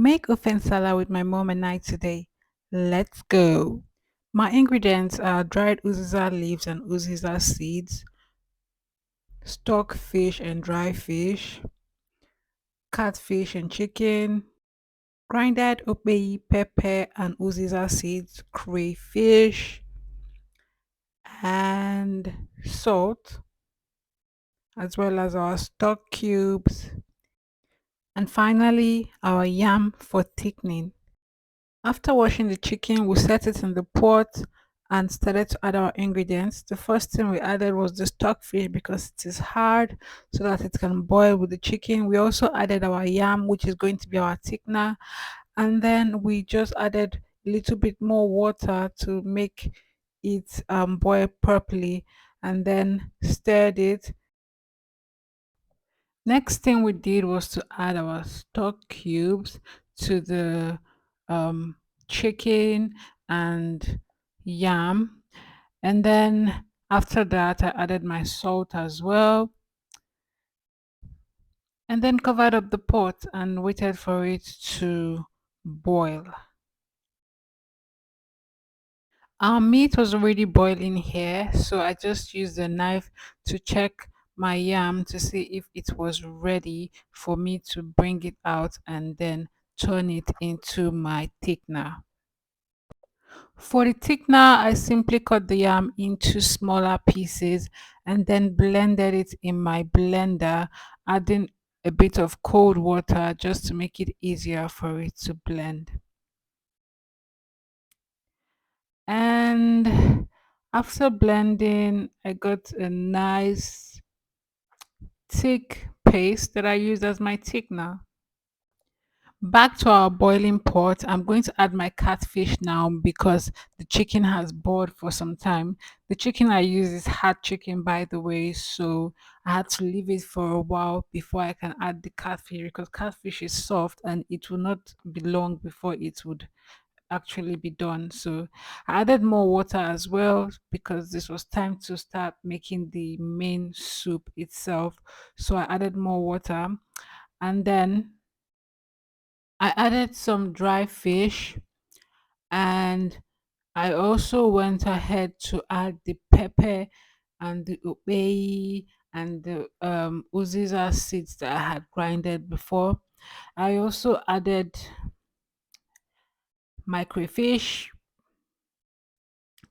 Make Ofe Nsala with my mom and I today. Let's go. My ingredients are dried Uziza leaves and Uziza seeds, stock fish and dry fish, catfish and chicken, grinded Okpei, pepper and Uziza seeds, crayfish, and salt, as well as our stock cubes, and finally our yam for thickening. After washing the chicken, we set it in the pot and started to add our ingredients. The first thing we added was the stockfish because it is hard so that it can boil with the chicken. We also added our yam, which is going to be our thickener, and then we just added a little bit more water to make it boil properly, and then stirred it. Next thing we did was to add our stock cubes to the um, chicken and yam. And then after that, I added my salt as well. And then covered up the pot and waited for it to boil. Our meat was already boiling here, so I just used the knife to check my yam to see if it was ready for me to bring it out and then turn it into my thickener. For the thickener, I simply cut the yam into smaller pieces and then blended it in my blender, adding a bit of cold water just to make it easier for it to blend. And after blending, I got a nice thick paste that I used as my thickener. Back to our boiling pot, I'm going to add my catfish now because the chicken has boiled for some time. The chicken I use is hard chicken, by the way, so I had to leave it for a while before I can add the catfish because catfish is soft and it will not be long before it would actually be done. So I added more water as well because this was time to start making the main soup itself. So I added more water and then I added some dry fish, and I also went ahead to add the pepper and the Okpei and the Uziza seeds that I had grinded before. I also added my crayfish,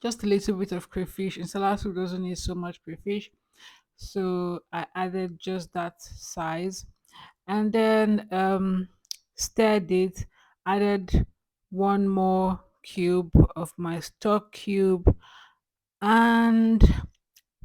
just a little bit of crayfish. Nsala soup doesn't need so much crayfish, so I added just that size, and then stirred it. Added one more cube of my stock cube and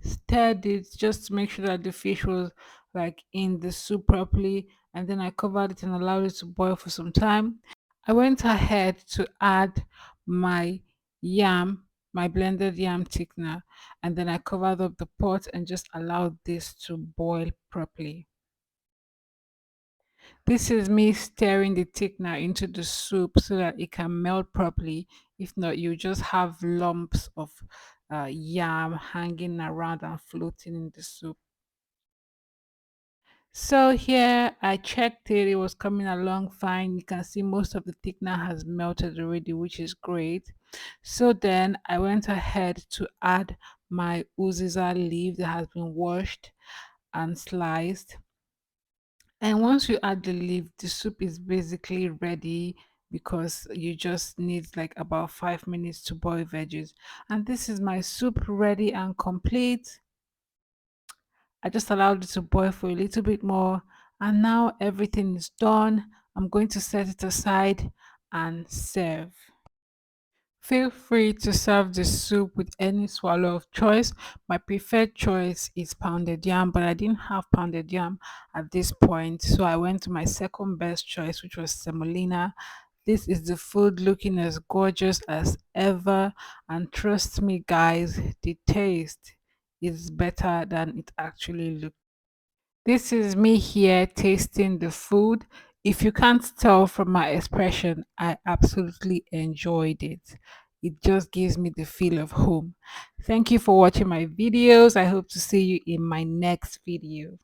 stirred it just to make sure that the fish was like in the soup properly, and then I covered it and allowed it to boil for some time. I went ahead to add my yam, my blended yam thickener, and then I covered up the pot and just allowed this to boil properly. This is me stirring the thickener into the soup so that it can melt properly. If not, you just have lumps of yam hanging around and floating in the soup. So here I checked it, it was coming along fine. You can see most of the thickener has melted already, which is great. So then I went ahead to add my uziza leaf that has been washed and sliced. And once you add the leaf, the soup is basically ready because you just need like about 5 minutes to boil veggies. And this is my soup ready and complete. I just allowed it to boil for a little bit more, and now everything is done. I'm going to set it aside and serve. Feel free to serve the soup with any swallow of choice. My preferred choice is pounded yam, but I didn't have pounded yam at this point, so I went to my second best choice, which was semolina. This is the food looking as gorgeous as ever, and trust me, guys, the taste is better than it actually looks. This is me here tasting the food. If you can't tell from my expression, I absolutely enjoyed it. It just gives me the feel of home. Thank you for watching my videos. I hope to see you in my next video.